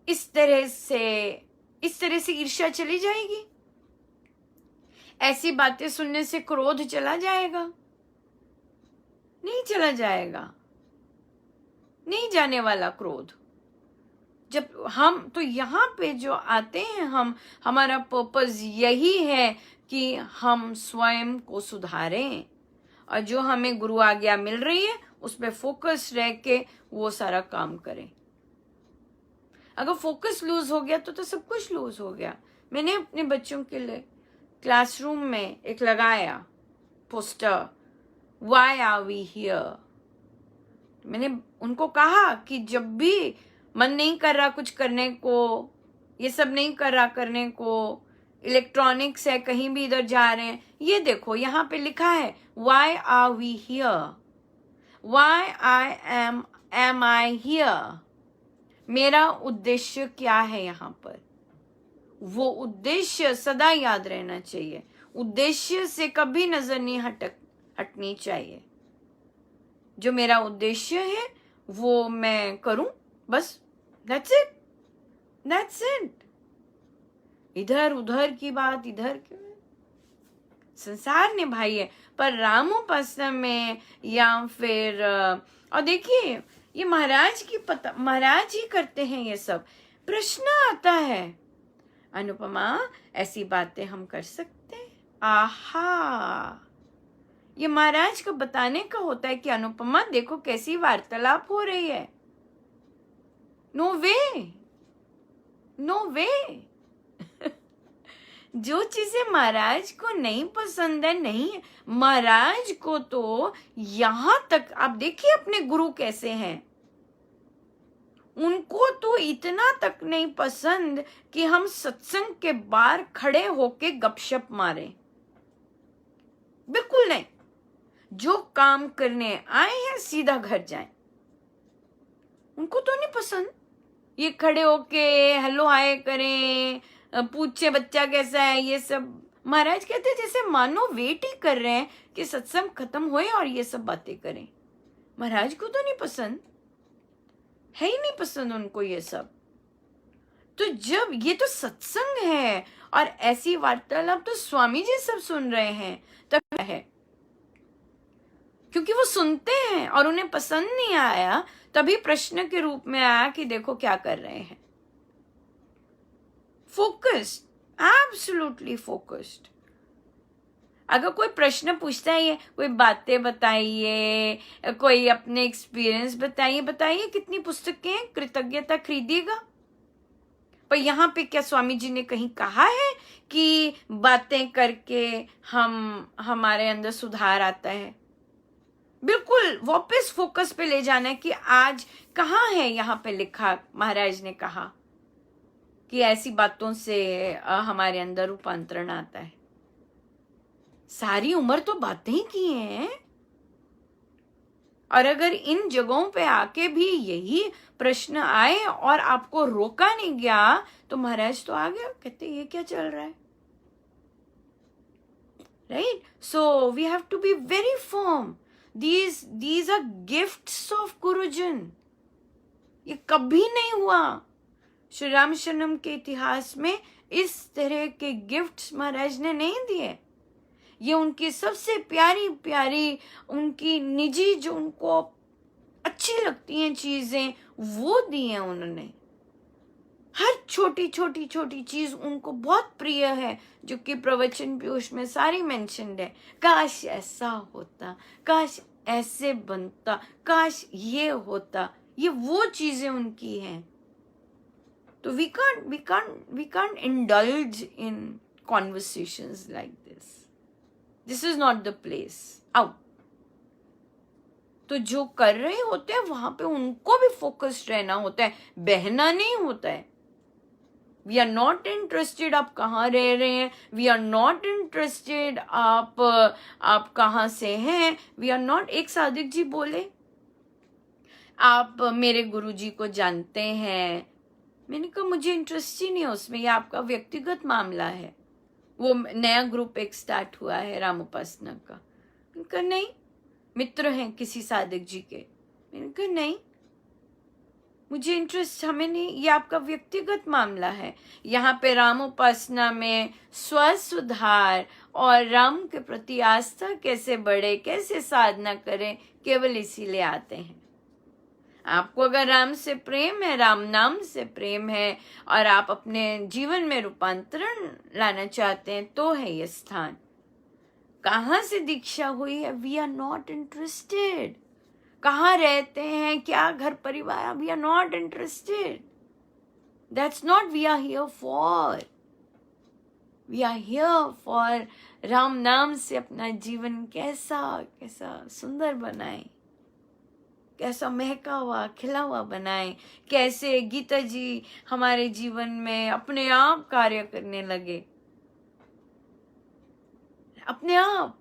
इस तरह से ईर्ष्या चली जाएगी, ऐसी बातें सुनने से क्रोध चला जाएगा। नहीं चला जाएगा, नहीं जाने वाला क्रोध। जब हम तो यहाँ पे जो आते हैं, हमारा पर्पस यही है कि हम स्वयं को सुधारें और जो हमें गुरु आज्ञा मिल रही है उस पर फोकस रह के वो सारा काम करें। अगर फोकस लूज हो गया तो सब कुछ लूज हो गया। मैंने अपने बच्चों के लिए क्लासरूम में एक लगाया poster, why are we here. मैंने उनको कहा कि जब भी मन नहीं कर रहा कुछ करने को, ये सब नहीं कर रहा करने को, इलेक्ट्रॉनिक्स है, कहीं भी इधर जा रहे हैं, ये देखो यहाँ पे लिखा है why are we here, why am I here. मेरा उद्देश्य क्या है यहाँ पर? वो उद्देश्य सदा याद रहना चाहिए। उद्देश्य से कभी नजर नहीं हटनी चाहिए। जो मेरा उद्देश्य है वो मैं करूं, बस, that's it। इधर उधर की बात, इधर की संसार ने भाई है, पर रामोपासना में या फिर और देखिए ये महाराज ही करते हैं ये सब। प्रश्न आता है, अनुपमा ऐसी बातें हम कर सकते हैं? आहा, ये महाराज को बताने का होता है कि अनुपमा देखो कैसी वार्तालाप हो रही है। नो वे जो चीजें महाराज को नहीं पसंद है, नहीं, महाराज को तो यहां तक आप देखिए अपने गुरु कैसे हैं, उनको तो इतना तक नहीं पसंद कि हम सत्संग के बाहर खड़े होके गपशप मारें। बिल्कुल नहीं। जो काम करने आए हैं सीधा घर जाएं। उनको तो नहीं पसंद ये खड़े होके हेलो हाय करें, पूछे बच्चा कैसा है, ये सब। महाराज कहते हैं जैसे मानो वेट ही कर रहे हैं कि सत्संग खत्म होए और ये सब बातें करें। महाराज को तो नहीं पसंद है, ही नहीं पसंद उनको ये सब। तो जब ये तो सत्संग है और ऐसी वार्तालाप तो स्वामी जी सब सुन रहे हैं, तब है क्योंकि वो सुनते हैं और उन्हें पसंद नहीं आया, तभी प्रश्न के रूप में आया कि देखो क्या कर रहे हैं। Focused, absolutely focused. अगर कोई प्रश्न पूछता है, कोई बातें बताइए, कोई अपने एक्सपीरियंस बताइए कितनी पुस्तकें कृतज्ञता खरीदिएगा। पर यहाँ पे क्या स्वामी जी ने कहीं कहा है कि बातें करके हमारे अंदर सुधार आता है? बिल्कुल वापस फोकस पे ले जाना है कि आज कहाँ है, यहाँ पे लिखा महाराज ने कहा कि ऐसी बातों से हमारे अंदर रूपांतरण आता है। सारी उम्र तो बातें ही की हैं, और अगर इन जगहों पे आके भी यही प्रश्न आए और आपको रोका नहीं गया, तो महाराज तो आ गया, कहते ये क्या चल रहा है, right? So we have to be very firm. These are gifts of Gurujan. ये कभी नहीं हुआ श्री रामशरणम के इतिहास में इस तरह के गिफ्ट्स महाराज ने नहीं दिए। ये उनकी सबसे प्यारी प्यारी, उनकी निजी, जो उनको अच्छी लगती हैं चीजें, वो दी हैं उन्होंने। हर छोटी छोटी छोटी चीज उनको बहुत प्रिय है, जो कि प्रवचन पीयूष में सारी मेंशन्ड है। काश ऐसा होता, काश ऐसे बनता, काश ये होता, ये वो चीजें उनकी हैं। तो we can't indulge in conversations like this. This is not the place. Out. तो जो कर रहे होते हैं वहां पे उनको भी फोकस्ड रहना होता है, बहना नहीं होता है। वी आर नॉट इंटरेस्टेड आप कहाँ रह रहे हैं, वी आर नॉट इंटरेस्टेड आप कहाँ से हैं, वी आर नॉट। एक सादिक जी बोले आप मेरे गुरुजी को जानते हैं। मैंने कहा मुझे इंटरेस्ट ही नहीं है उसमें, ये आपका व्यक्तिगत मामला है। वो नया ग्रुप एक स्टार्ट हुआ है राम उपासना का। मैंने कहा नहीं, मित्र हैं किसी सादिक जी के। मैंने कहा नहीं, मुझे इंटरेस्ट हमें नहीं, ये आपका व्यक्तिगत मामला है। यहाँ पे राम उपासना में स्व सुधार और राम के प्रति आस्था कैसे बढ़े, कैसे साधना करें, केवल इसीलिए आते हैं। आपको अगर राम से प्रेम है, राम नाम से प्रेम है, और आप अपने जीवन में रूपांतरण लाना चाहते हैं, तो है ये स्थान। कहाँ से दीक्षा हुई है, वी आर नॉट इंटरेस्टेड। कहाँ रहते हैं, क्या घर परिवार, we are not interested. That's not we are here for. We are here for Ram नाम से अपना जीवन कैसा कैसा सुंदर बनाए, कैसा महका हुआ खिला हुआ बनाए, कैसे गीता जी हमारे जीवन में अपने आप कार्य करने लगे, अपने आप।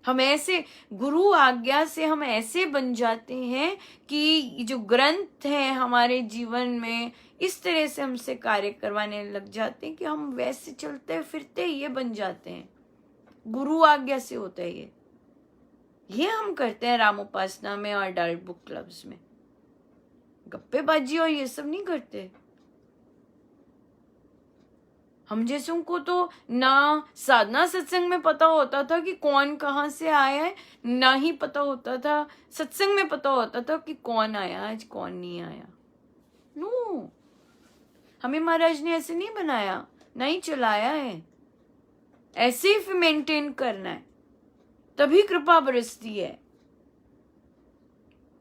हम ऐसे गुरु आज्ञा से हम ऐसे बन जाते हैं कि जो ग्रंथ हैं हमारे जीवन में इस तरह से हमसे कार्य करवाने लग जाते हैं कि हम वैसे चलते फिरते ये बन जाते हैं। गुरु आज्ञा से होता है ये हम करते हैं राम उपासना में और अडल्ट बुक क्लब्स में। गप्पेबाजी और ये सब नहीं करते। हम जैसों को तो ना साधना सत्संग में पता होता था कि कौन कहाँ से आया है, ना ही पता होता था सत्संग में पता होता था कि कौन आया आज कौन नहीं आया। नो, हमें महाराज ने ऐसे नहीं बनाया, नहीं चलाया है। ऐसे ही मेंटेन करना है, तभी कृपा बरसती है।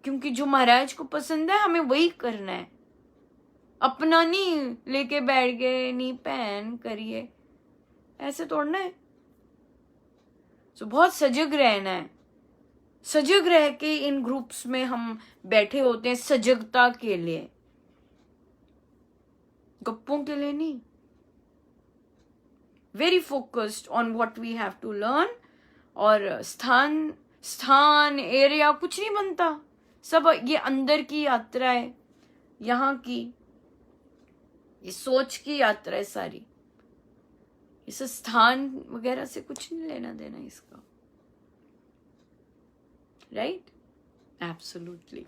क्योंकि जो महाराज को पसंद है हमें वही करना है। अपना नहीं लेके बैठ गए, नहीं पहन करिए, ऐसे तोड़ना है। तो बहुत सजग रहना है। सजग रह के इन ग्रुप्स में हम बैठे होते हैं, सजगता के लिए, गप्पों के लिए नहीं। Very focused on what we have to learn. और स्थान एरिया कुछ नहीं बनता, सब ये अंदर की यात्रा है, यहाँ की ये सोच की यात्रा है सारी। इस स्थान वगैरह से कुछ नहीं लेना देना इसका, राइट? एब्सोल्युटली।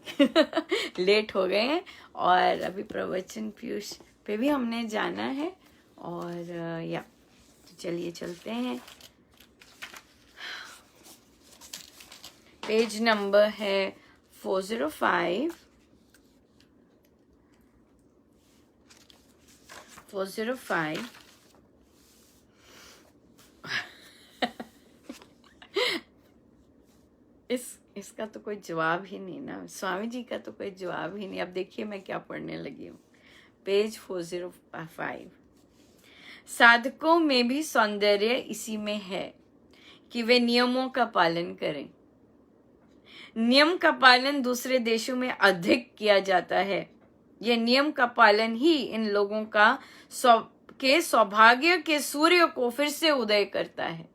लेट हो गए हैं और अभी प्रवचन पीयूष पे भी हमने जाना है। और या तो चलिए चलते हैं। पेज नंबर है 405। 405। इसका तो कोई जवाब ही नहीं ना, स्वामी जी का तो कोई जवाब ही नहीं। अब देखिए मैं क्या पढ़ने लगी हूँ। पेज 405। साधकों में भी सौंदर्य इसी में है कि वे नियमों का पालन करें। नियम का पालन दूसरे देशों में अधिक किया जाता है। यह नियम का पालन ही इन लोगों का सौभाग्य के सूर्य को फिर से उदय करता है।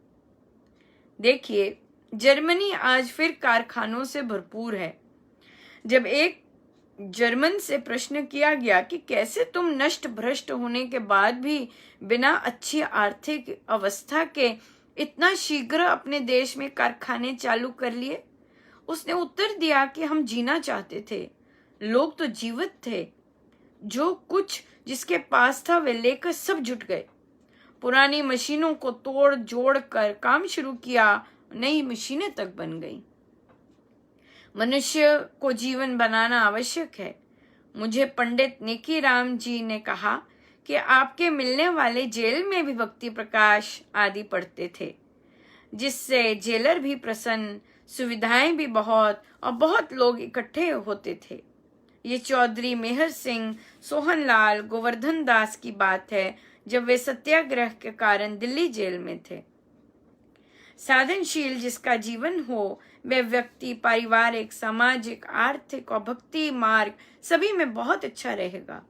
देखिए, जर्मनी आज फिर कारखानों से भरपूर है। जब एक जर्मन से प्रश्न किया गया कि कैसे तुम नष्ट भ्रष्ट होने के बाद भी बिना अच्छी आर्थिक अवस्था के इतना शीघ्र अपने देश में कारखाने चालू कर लिए, उसने उत्तर दिया कि हम जीना चाहते थे, लोग तो जीवित थे, जो कुछ जिसके पास था वे लेकर सब जुट गए। पुरानी मशीनों को तोड़ जोड़ कर काम शुरू किया, नई मशीनें तक बन गई। मनुष्य को जीवन बनाना आवश्यक है। मुझे पंडित नेकीराम जी ने कहा कि आपके मिलने वाले जेल में भी भक्ति प्रकाश आदि पढ़ते थे, जिससे जेलर भी प्रसन्न, सुविधाएं भी बहुत और बहुत लोग इकट्ठे होते थे। ये चौधरी मेहर सिंह, सोहनलाल, गोवर्धन दास की बात है, जब वे सत्याग्रह के कारण दिल्ली जेल में थे। साधनशील जिसका जीवन हो, वे व्यक्ति पारिवारिक, सामाजिक, आर्थिक और भक्ति मार्ग सभी में बहुत अच्छा रहेगा,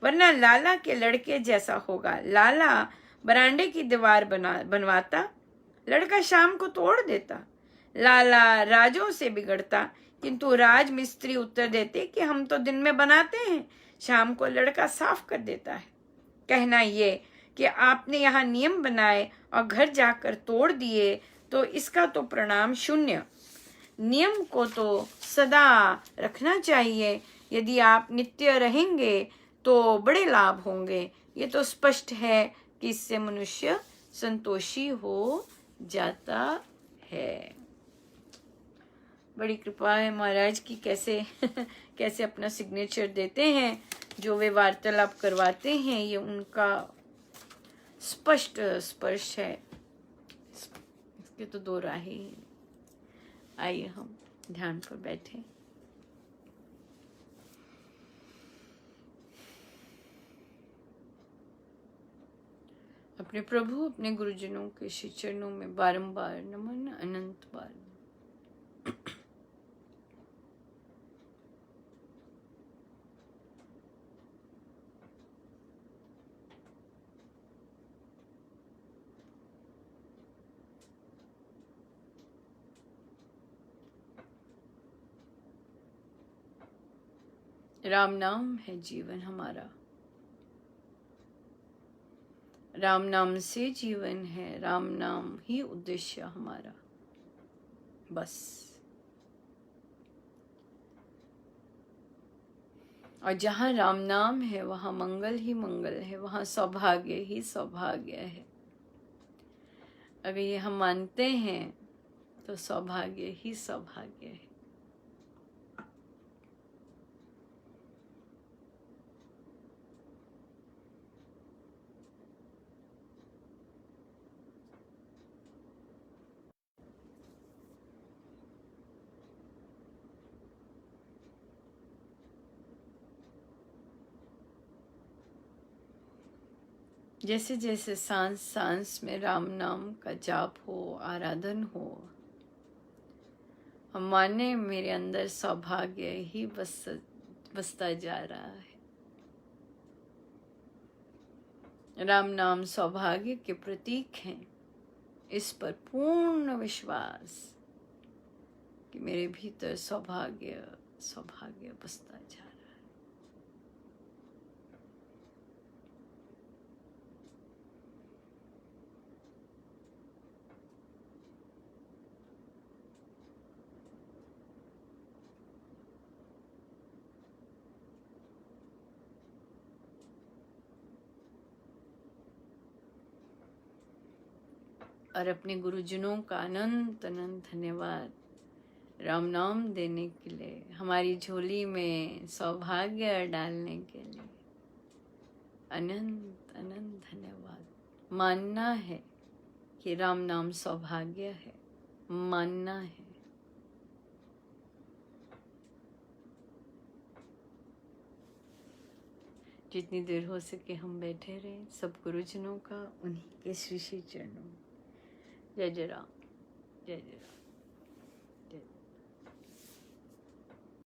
वरना लाला के लड़के जैसा होगा। लाला बरांडे की दीवार बनवाता, लड़का शाम को तोड़ देता। लाला राजों से बिगड़ता, किंतु राज मिस्त्री उत्तर देते कि हम तो दिन में बनाते हैं, शाम को लड़का साफ कर देता है। कहना ये कि आपने यहाँ नियम बनाए और घर जाकर तोड़ दिए, तो इसका तो परिणाम शून्य। नियम को तो सदा रखना चाहिए। यदि आप नित्य रहेंगे तो बड़े लाभ होंगे। ये तो स्पष्ट है कि इससे मनुष्य संतोषी हो जाता है। बड़ी कृपा है महाराज की, कैसे कैसे अपना सिग्नेचर देते हैं, जो वे वार्तालाप करवाते हैं, ये उनका स्पष्ट स्पर्श है। इसके तो दो राहें हैं। आइए हम ध्यान पर बैठे। अपने प्रभु, अपने गुरुजनों के श्री चरणों में बारंबार नमन, अनंत बार। राम नाम है जीवन हमारा, राम नाम से जीवन है, राम नाम ही उद्देश्य हमारा, बस। और जहाँ राम नाम है वहाँ मंगल ही मंगल है, वहाँ सौभाग्य ही सौभाग्य है। अगर ये हम मानते हैं तो सौभाग्य ही सौभाग्य है। जैसे जैसे सांस सांस में राम नाम का जाप हो, आराधन हो, हम माने मेरे अंदर सौभाग्य ही बसता जा रहा है। राम नाम सौभाग्य के प्रतीक हैं। इस पर पूर्ण विश्वास कि मेरे भीतर सौभाग्य सौभाग्य बसता जा रहा है। और अपने गुरुजनों का अनंत अनंत धन्यवाद राम नाम देने के लिए, हमारी झोली में सौभाग्य डालने के लिए अनंत अनंत धन्यवाद। मानना है कि राम नाम सौभाग्य है, मानना है। जितनी देर हो सके हम बैठे रहे, सब गुरुजनों का उन्हीं के श्री श्री चरणों में। जय जय राम, जय जय राम।